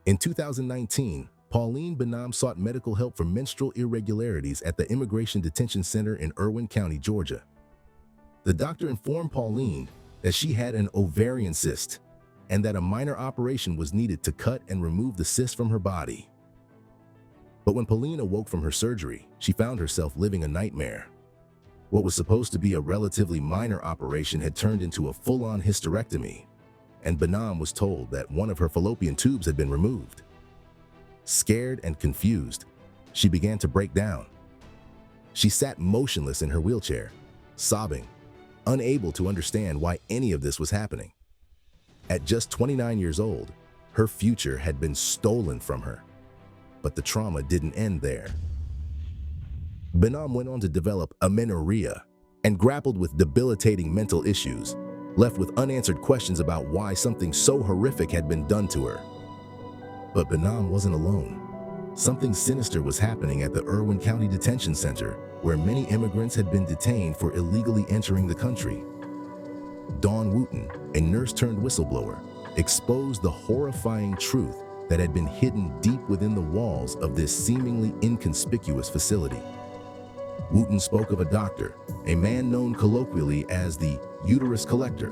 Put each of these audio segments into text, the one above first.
In 2019, Pauline Benham sought medical help for menstrual irregularities at the Immigration Detention Center in Irwin County, Georgia. The doctor informed Pauline that she had an ovarian cyst and that a minor operation was needed to cut and remove the cyst from her body. But when Pauline awoke from her surgery, she found herself living a nightmare. What was supposed to be a relatively minor operation had turned into a full-on hysterectomy, and Benham was told that one of her fallopian tubes had been removed. Scared and confused, she began to break down. She sat motionless in her wheelchair, sobbing, unable to understand why any of this was happening. At just 29 years old, her future had been stolen from her. But the trauma didn't end there. Benham went on to develop amenorrhea and grappled with debilitating mental issues, left with unanswered questions about why something so horrific had been done to her. But Benham wasn't alone. Something sinister was happening at the Irwin County Detention Center, where many immigrants had been detained for illegally entering the country. Dawn Wooten, a nurse-turned-whistleblower, exposed the horrifying truth that had been hidden deep within the walls of this seemingly inconspicuous facility. Wooten spoke of a doctor, a man known colloquially as the uterus collector,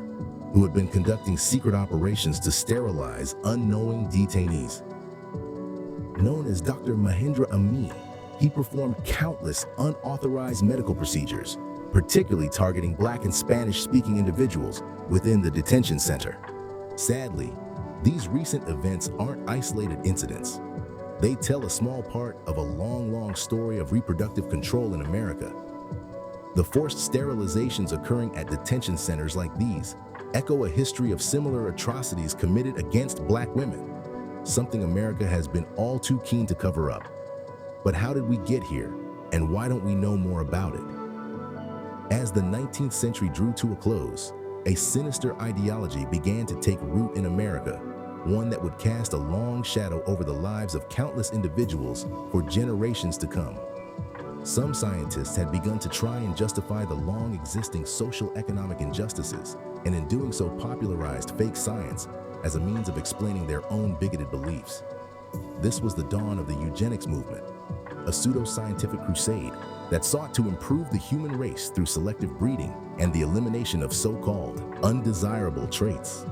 who had been conducting secret operations to sterilize unknowing detainees. Known as Dr. Mahendra Amin, he performed countless unauthorized medical procedures, particularly targeting Black and Spanish-speaking individuals within the detention center. Sadly, these recent events aren't isolated incidents. They tell a small part of a long story of reproductive control in America. The forced sterilizations occurring at detention centers like these echo a history of similar atrocities committed against Black women, something America has been all too keen to cover up. But how did we get here, and why don't we know more about it? As the 19th century drew to a close, a sinister ideology began to take root in America, one that would cast a long shadow over the lives of countless individuals for generations to come. Some scientists had begun to try and justify the long-existing social-economic injustices, and in doing so popularized fake science as a means of explaining their own bigoted beliefs. This was the dawn of the Eugenics movement, a pseudo-scientific crusade that sought to improve the human race through selective breeding and the elimination of so-called undesirable traits.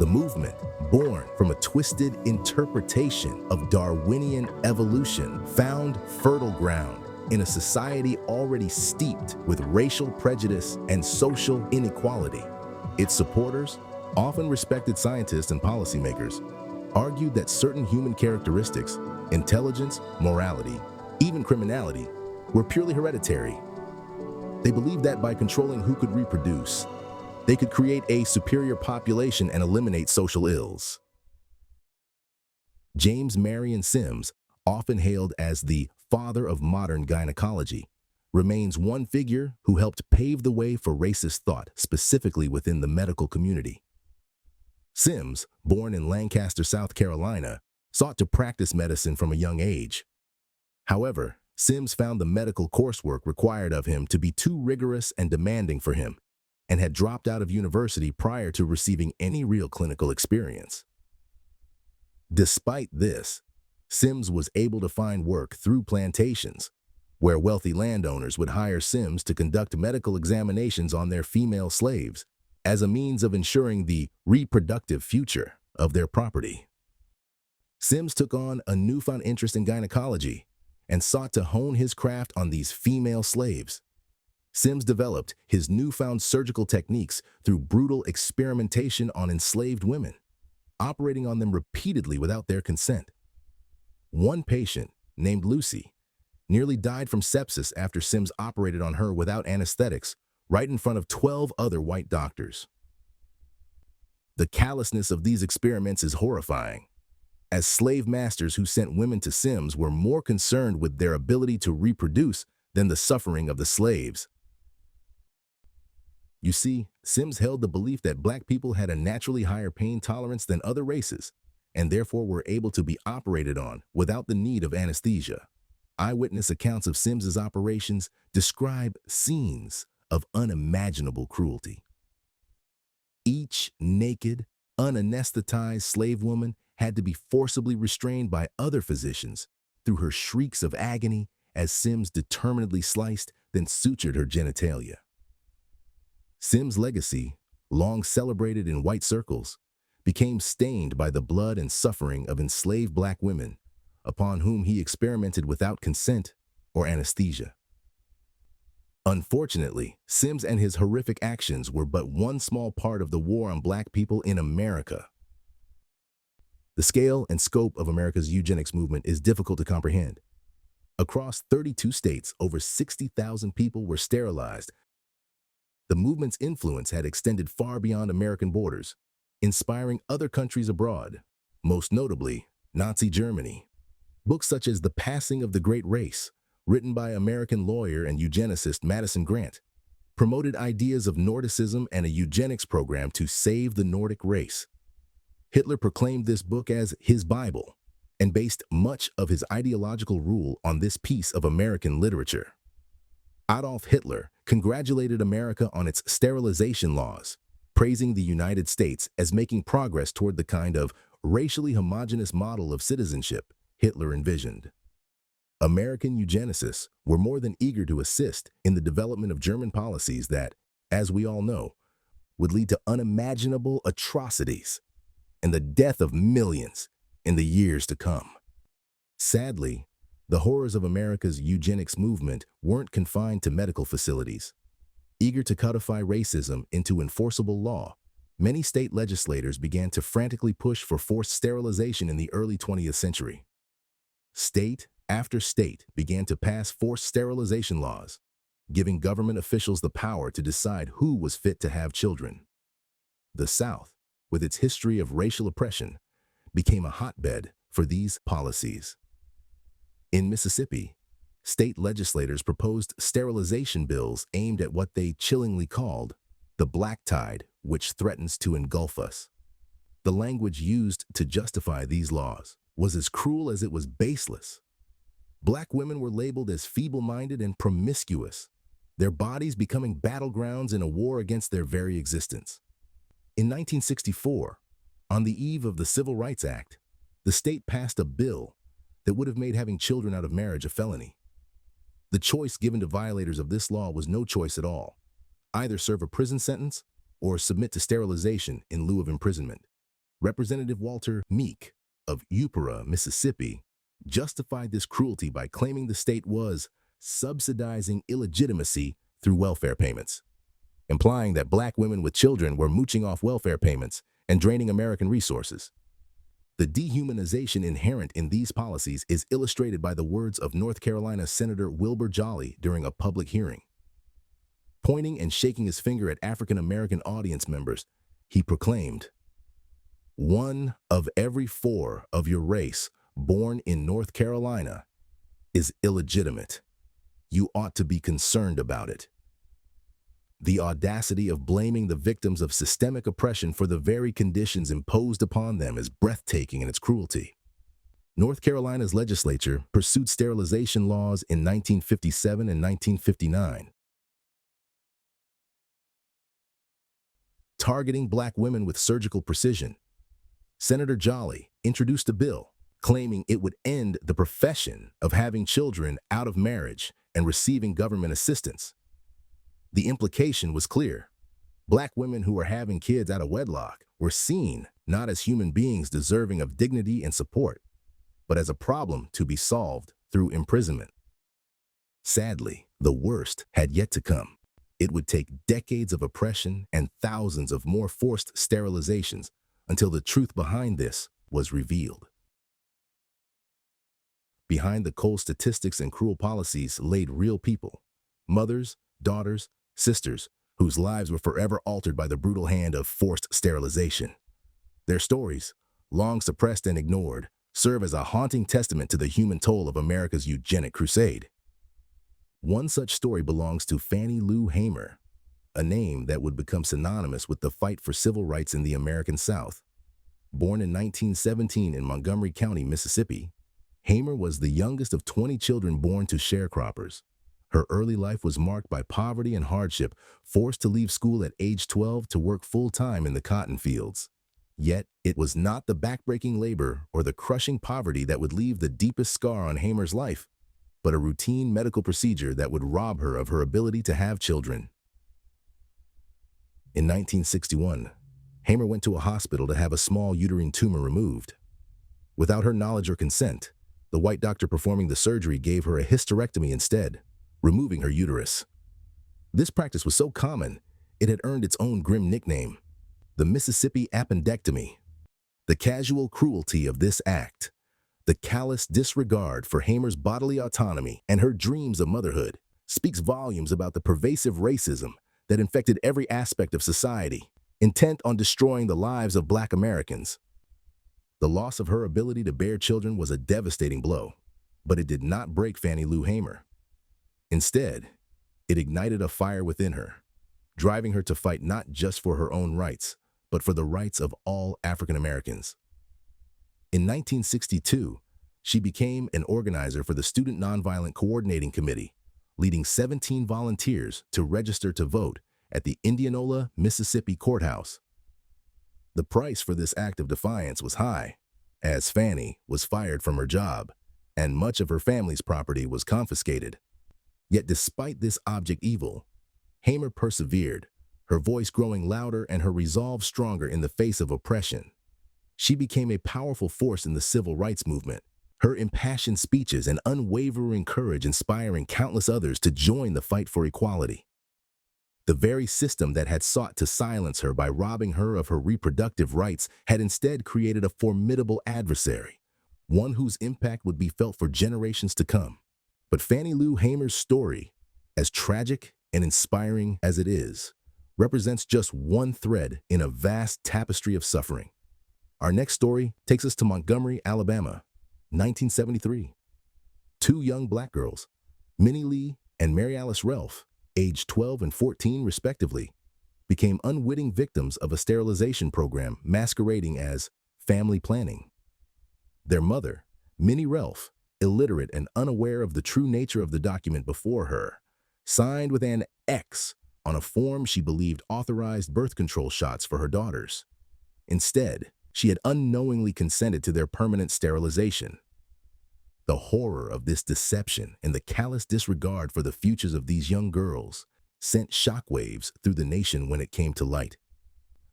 The movement, born from a twisted interpretation of Darwinian evolution, found fertile ground in a society already steeped with racial prejudice and social inequality. Its supporters, often respected scientists and policymakers, argued that certain human characteristics, intelligence, morality, even criminality, were purely hereditary. They believed that by controlling who could reproduce, they could create a superior population and eliminate social ills. James Marion Sims, often hailed as the father of modern gynecology, remains one figure who helped pave the way for racist thought, specifically within the medical community. Sims, born in Lancaster, South Carolina, sought to practice medicine from a young age. However, Sims found the medical coursework required of him to be too rigorous and demanding for him, and had dropped out of university prior to receiving any real clinical experience. Despite this, Sims was able to find work through plantations, where wealthy landowners would hire Sims to conduct medical examinations on their female slaves as a means of ensuring the reproductive future of their property. Sims took on a newfound interest in gynecology and sought to hone his craft on these female slaves. Sims developed his newfound surgical techniques through brutal experimentation on enslaved women, operating on them repeatedly without their consent. One patient, named Lucy, nearly died from sepsis after Sims operated on her without anesthetics, right in front of 12 other white doctors. The callousness of these experiments is horrifying, as slave masters who sent women to Sims were more concerned with their ability to reproduce than the suffering of the slaves. You see, Sims held the belief that Black people had a naturally higher pain tolerance than other races, and therefore were able to be operated on without the need of anesthesia. Eyewitness accounts of Sims's operations describe scenes of unimaginable cruelty. Each naked, unanesthetized slave woman had to be forcibly restrained by other physicians through her shrieks of agony as Sims determinedly sliced, then sutured her genitalia. Sims' legacy, long celebrated in white circles, became stained by the blood and suffering of enslaved black women, upon whom he experimented without consent or anesthesia. Unfortunately, Sims and his horrific actions were but one small part of the war on black people in America. The scale and scope of America's eugenics movement is difficult to comprehend. Across 32 states, over 60,000 people were sterilized. The movement's influence had extended far beyond American borders, inspiring other countries abroad, most notably Nazi Germany. Books such as The Passing of the Great Race, written by American lawyer and eugenicist Madison Grant, promoted ideas of Nordicism and a eugenics program to save the Nordic race. Hitler proclaimed this book as his Bible and based much of his ideological rule on this piece of American literature. Adolf Hitler congratulated America on its sterilization laws, praising the United States as making progress toward the kind of racially homogeneous model of citizenship Hitler envisioned. American eugenicists were more than eager to assist in the development of German policies that, as we all know, would lead to unimaginable atrocities and the death of millions in the years to come. Sadly, the horrors of America's eugenics movement weren't confined to medical facilities. Eager to codify racism into enforceable law, many state legislators began to frantically push for forced sterilization in the early 20th century. State after state began to pass forced sterilization laws, giving government officials the power to decide who was fit to have children. The South, with its history of racial oppression, became a hotbed for these policies. In Mississippi, state legislators proposed sterilization bills aimed at what they chillingly called the black tide, which threatens to engulf us. The language used to justify these laws was as cruel as it was baseless. Black women were labeled as feeble-minded and promiscuous, their bodies becoming battlegrounds in a war against their very existence. In 1964, on the eve of the Civil Rights Act, the state passed a bill that would have made having children out of marriage a felony. The choice given to violators of this law was no choice at all: either serve a prison sentence or submit to sterilization in lieu of imprisonment. Representative Walter Meek of Upera, Mississippi, justified this cruelty by claiming the state was subsidizing illegitimacy through welfare payments, implying that black women with children were mooching off welfare payments and draining American resources. The dehumanization inherent in these policies is illustrated by the words of North Carolina Senator Wilbur Jolly during a public hearing. Pointing and shaking his finger at African-American audience members, he proclaimed, "One of every 4 of your race born in North Carolina is illegitimate. You ought to be concerned about it." The audacity of blaming the victims of systemic oppression for the very conditions imposed upon them is breathtaking in its cruelty. North Carolina's legislature pursued sterilization laws in 1957 and 1959, targeting black women with surgical precision. Senator Jolly introduced a bill claiming it would end the profession of having children out of marriage and receiving government assistance. The implication was clear. Black women who were having kids out of wedlock were seen not as human beings deserving of dignity and support, but as a problem to be solved through imprisonment. Sadly, the worst had yet to come. It would take decades of oppression and thousands of more forced sterilizations until the truth behind this was revealed. Behind the cold statistics and cruel policies laid real people, mothers, daughters, sisters, whose lives were forever altered by the brutal hand of forced sterilization. Their stories, long suppressed and ignored, serve as a haunting testament to the human toll of America's eugenic crusade. One such story belongs to Fannie Lou Hamer, a name that would become synonymous with the fight for civil rights in the American South. Born in 1917 in Montgomery County, Mississippi, Hamer was the youngest of 20 children born to sharecroppers. Her early life was marked by poverty and hardship, forced to leave school at age 12 to work full-time in the cotton fields. Yet, it was not the backbreaking labor or the crushing poverty that would leave the deepest scar on Hamer's life, but a routine medical procedure that would rob her of her ability to have children. In 1961, Hamer went to a hospital to have a small uterine tumor removed. Without her knowledge or consent, the white doctor performing the surgery gave her a hysterectomy instead, removing her uterus. This practice was so common, it had earned its own grim nickname, the Mississippi appendectomy. The casual cruelty of this act, the callous disregard for Hamer's bodily autonomy and her dreams of motherhood, speaks volumes about the pervasive racism that infected every aspect of society, intent on destroying the lives of Black Americans. The loss of her ability to bear children was a devastating blow, but it did not break Fannie Lou Hamer. Instead, it ignited a fire within her, driving her to fight not just for her own rights, but for the rights of all African Americans. In 1962, she became an organizer for the Student Nonviolent Coordinating Committee, leading 17 volunteers to register to vote at the Indianola, Mississippi courthouse. The price for this act of defiance was high, as Fannie was fired from her job, and much of her family's property was confiscated. Yet despite this object evil, Hamer persevered, her voice growing louder and her resolve stronger in the face of oppression. She became a powerful force in the civil rights movement, her impassioned speeches and unwavering courage inspiring countless others to join the fight for equality. The very system that had sought to silence her by robbing her of her reproductive rights had instead created a formidable adversary, one whose impact would be felt for generations to come. But Fannie Lou Hamer's story, as tragic and inspiring as it is, represents just one thread in a vast tapestry of suffering. Our next story takes us to Montgomery, Alabama, 1973. Two young Black girls, Minnie Lee and Mary Alice Relf, aged 12 and 14 respectively, became unwitting victims of a sterilization program masquerading as family planning. Their mother, Minnie Relf, illiterate and unaware of the true nature of the document before her, signed with an X on a form she believed authorized birth control shots for her daughters. Instead, she had unknowingly consented to their permanent sterilization. The horror of this deception and the callous disregard for the futures of these young girls sent shockwaves through the nation when it came to light.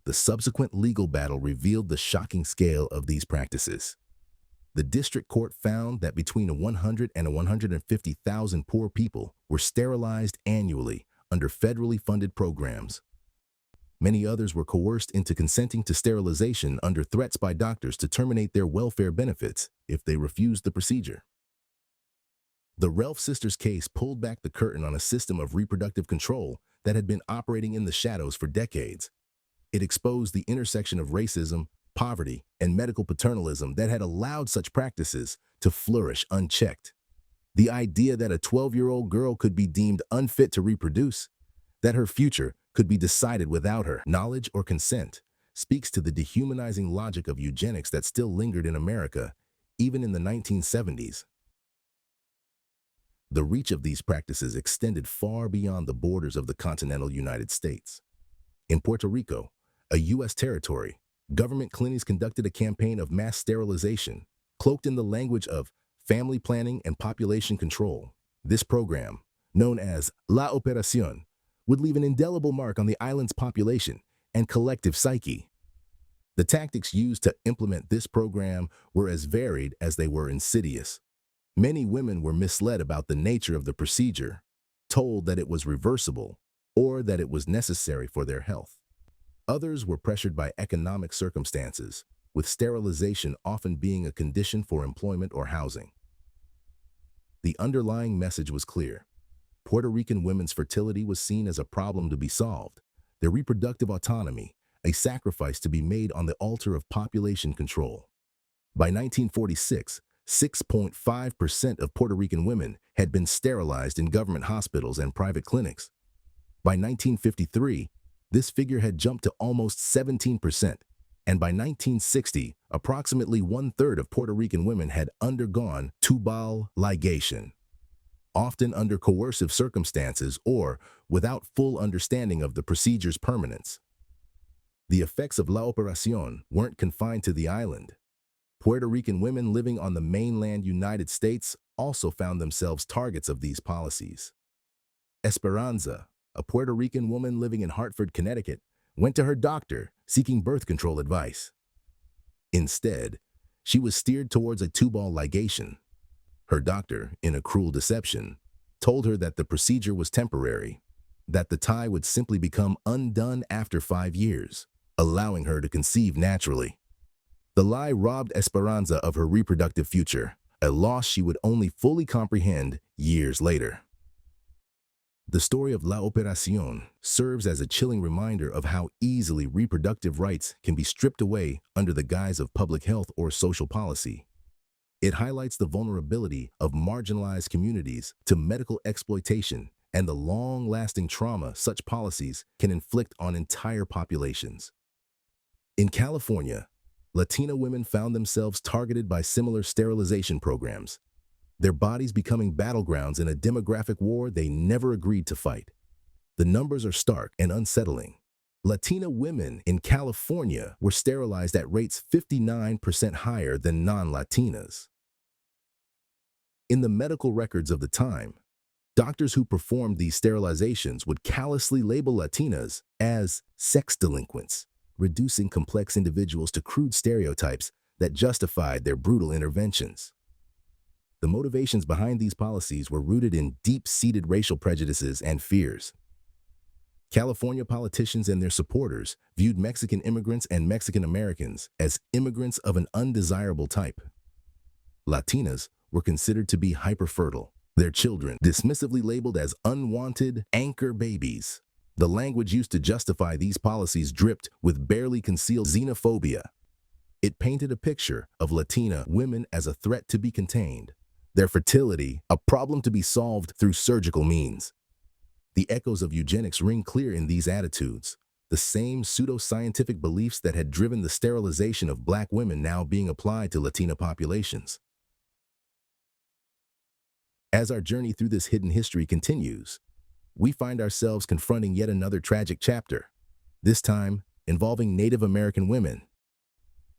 The subsequent legal battle revealed the shocking scale of these practices. The district court found that between 100 and 150,000 poor people were sterilized annually under federally funded programs. Many others were coerced into consenting to sterilization under threats by doctors to terminate their welfare benefits if they refused the procedure. The Relf sisters' case pulled back the curtain on a system of reproductive control that had been operating in the shadows for decades. It exposed the intersection of racism, poverty, and medical paternalism that had allowed such practices to flourish unchecked. The idea that a 12-year-old girl could be deemed unfit to reproduce, that her future could be decided without her knowledge or consent, speaks to the dehumanizing logic of eugenics that still lingered in America, even in the 1970s. The reach of these practices extended far beyond the borders of the continental United States. In Puerto Rico, a U.S. territory, government clinics conducted a campaign of mass sterilization, cloaked in the language of family planning and population control. This program, known as La Operación, would leave an indelible mark on the island's population and collective psyche. The tactics used to implement this program were as varied as they were insidious. Many women were misled about the nature of the procedure, told that it was reversible or that it was necessary for their health. Others were pressured by economic circumstances, with sterilization often being a condition for employment or housing. The underlying message was clear. Puerto Rican women's fertility was seen as a problem to be solved, their reproductive autonomy, a sacrifice to be made on the altar of population control. By 1946, 6.5% of Puerto Rican women had been sterilized in government hospitals and private clinics. By 1953, this figure had jumped to almost 17%, and by 1960, approximately one-third of Puerto Rican women had undergone tubal ligation, often under coercive circumstances or without full understanding of the procedure's permanence. The effects of La Operación weren't confined to the island. Puerto Rican women living on the mainland United States also found themselves targets of these policies. Esperanza, a Puerto Rican woman living in Hartford, Connecticut, went to her doctor seeking birth control advice. Instead, she was steered towards a tubal ligation. Her doctor, in a cruel deception, told her that the procedure was temporary, that the tie would simply become undone after 5 years, allowing her to conceive naturally. The lie robbed Esperanza of her reproductive future, a loss she would only fully comprehend years later. The story of La Operación serves as a chilling reminder of how easily reproductive rights can be stripped away under the guise of public health or social policy. It highlights the vulnerability of marginalized communities to medical exploitation and the long-lasting trauma such policies can inflict on entire populations. In California, Latina women found themselves targeted by similar sterilization programs, their bodies becoming battlegrounds in a demographic war they never agreed to fight. The numbers are stark and unsettling. Latina women in California were sterilized at rates 59% higher than non-Latinas. In the medical records of the time, doctors who performed these sterilizations would callously label Latinas as sex delinquents, reducing complex individuals to crude stereotypes that justified their brutal interventions. The motivations behind these policies were rooted in deep-seated racial prejudices and fears. California politicians and their supporters viewed Mexican immigrants and Mexican Americans as immigrants of an undesirable type. Latinas were considered to be hyperfertile, their children dismissively labeled as unwanted anchor babies. The language used to justify these policies dripped with barely concealed xenophobia. It painted a picture of Latina women as a threat to be contained, their fertility a problem to be solved through surgical means. The echoes of eugenics ring clear in these attitudes, the same pseudo-scientific beliefs that had driven the sterilization of Black women now being applied to Latina populations. As our journey through this hidden history continues, we find ourselves confronting yet another tragic chapter, this time involving Native American women.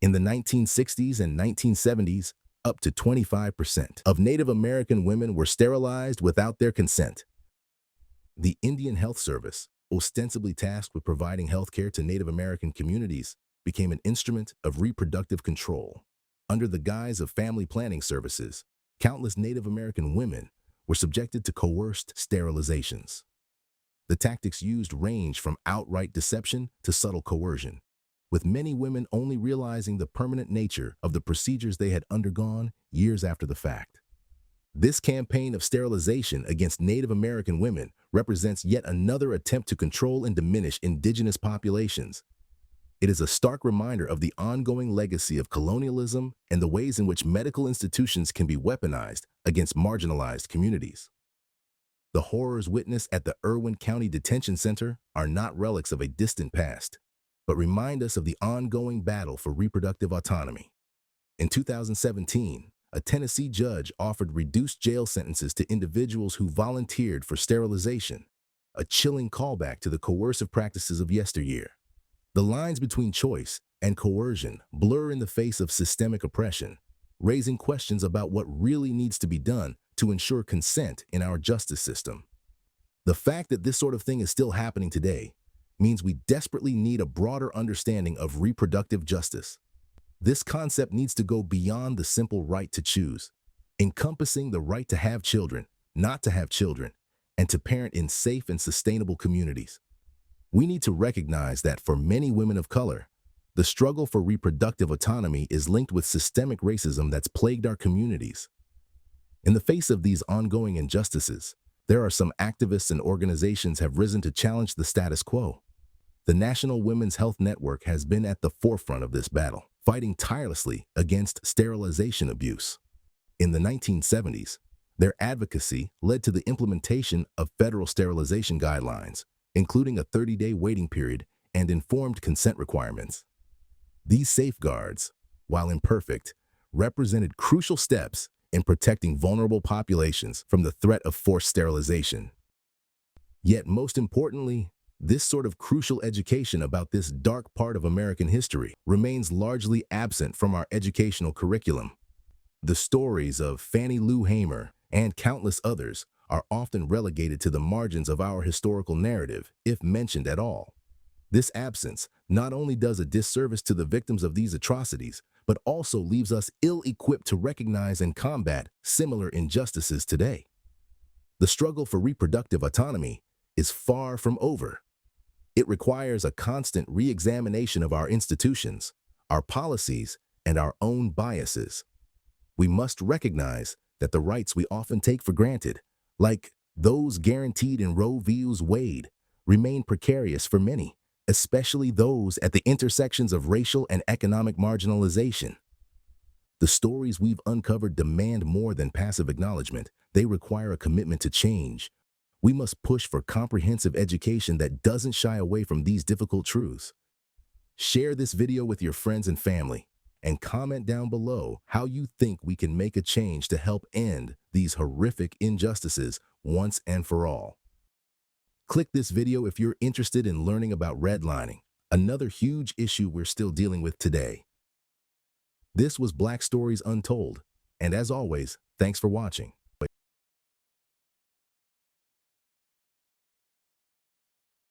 In the 1960s and 1970s, up to 25% of Native American women were sterilized without their consent. The Indian Health Service, ostensibly tasked with providing health care to Native American communities, became an instrument of reproductive control. Under the guise of family planning services, countless Native American women were subjected to coerced sterilizations. The tactics used ranged from outright deception to subtle coercion, with many women only realizing the permanent nature of the procedures they had undergone years after the fact. This campaign of sterilization against Native American women represents yet another attempt to control and diminish indigenous populations. It is a stark reminder of the ongoing legacy of colonialism and the ways in which medical institutions can be weaponized against marginalized communities. The horrors witnessed at the Irwin County Detention Center are not relics of a distant past, but remind us of the ongoing battle for reproductive autonomy. In 2017, a Tennessee judge offered reduced jail sentences to individuals who volunteered for sterilization, a chilling callback to the coercive practices of yesteryear. The lines between choice and coercion blur in the face of systemic oppression, raising questions about what really needs to be done to ensure consent in our justice system. The fact that this sort of thing is still happening today means we desperately need a broader understanding of reproductive justice. This concept needs to go beyond the simple right to choose, encompassing the right to have children, not to have children, and to parent in safe and sustainable communities. We need to recognize that for many women of color, the struggle for reproductive autonomy is linked with systemic racism that's plagued our communities. In the face of these ongoing injustices, there are some activists and organizations have risen to challenge the status quo. The National Women's Health Network has been at the forefront of this battle, fighting tirelessly against sterilization abuse. In the 1970s, their advocacy led to the implementation of federal sterilization guidelines, including a 30-day waiting period and informed consent requirements. These safeguards, while imperfect, represented crucial steps in protecting vulnerable populations from the threat of forced sterilization. Yet most importantly, This sort of crucial education about this dark part of American history remains largely absent from our educational curriculum. The stories of Fannie Lou Hamer and countless others are often relegated to the margins of our historical narrative, if mentioned at all. This absence not only does a disservice to the victims of these atrocities, but also leaves us ill-equipped to recognize and combat similar injustices today. The struggle for reproductive autonomy is far from over. It requires a constant re-examination of our institutions, our policies, and our own biases. We must recognize that the rights we often take for granted, like those guaranteed in Roe v. Wade, remain precarious for many, especially those at the intersections of racial and economic marginalization. The stories we've uncovered demand more than passive acknowledgement. They require a commitment to change. We must push for comprehensive education that doesn't shy away from these difficult truths. Share this video with your friends and family, and comment down below how you think we can make a change to help end these horrific injustices once and for all. Click this video if you're interested in learning about redlining, another huge issue we're still dealing with today. This was Black Stories Untold, and as always, thanks for watching.